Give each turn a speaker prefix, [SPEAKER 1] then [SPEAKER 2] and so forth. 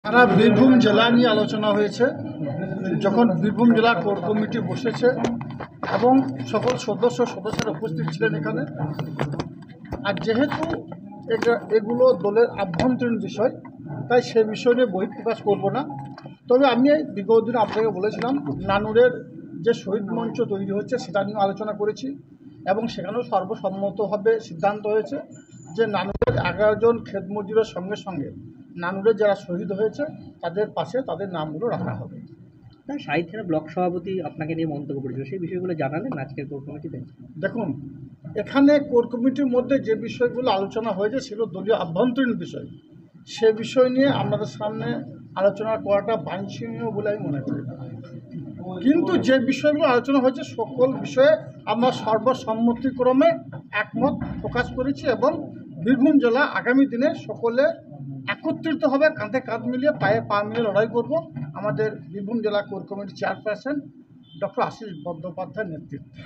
[SPEAKER 1] সারা বীরভূম জেলা নিয়ে আলোচনা হয়েছে। যখন বীরভূম জেলা কোর কমিটি বসেছে এবং সকল সদস্যরা উপস্থিত ছিলেন এখানে, আর যেহেতু এগুলো দলের আভ্যন্তরীণ বিষয়, তাই সে বিষয় নিয়ে বহিঃপ্রকাশ করব না। তবে আমি বিগত দিন আপনাকে বলেছিলাম, নানুরের যে শহীদ মঞ্চ তৈরি হচ্ছে সেটা নিয়ে আলোচনা করেছি এবং সেখানেও সর্বসম্মতভাবে সিদ্ধান্ত হয়েছে যে নানুরের 11 জন ক্ষেত মজুরের সঙ্গে সঙ্গে নানুরের যারা শহীদ হয়েছে তাদের পাশে তাদের নামগুলো রাখা হবে।
[SPEAKER 2] শাহিদ খানের ব্লক সভাপতি আপনাকে নিয়ে মন্তব্য করেছিল, সেই বিষয়গুলো জানালেন আজকের কোর কমিটিতে?
[SPEAKER 1] দেখুন, এখানে কোর কমিটির মধ্যে যে বিষয়গুলো আলোচনা হয়েছে সেগুলো দলীয় আভ্যন্তরীণ বিষয়। সে বিষয় নিয়ে আপনাদের সামনে আলোচনা করাটা বাঞ্ছনীয় বলে আমি মনে করি না। কিন্তু যে বিষয়গুলো আলোচনা হয়েছে সকল বিষয়ে আমরা সর্বসম্মতিক্রমে একমত প্রকাশ করেছি এবং বীরভূম জেলা আগামী দিনে সকলে একত্রিত হবে, কাঁধে কাঁধ মিলিয়ে পায়ে পা মিলিয়ে লড়াই করব আমাদের বীরভূম জেলা কোর কমিটির চেয়ারপারসন ডক্টর আশিস বন্দ্যোপাধ্যায়ের নেতৃত্বে।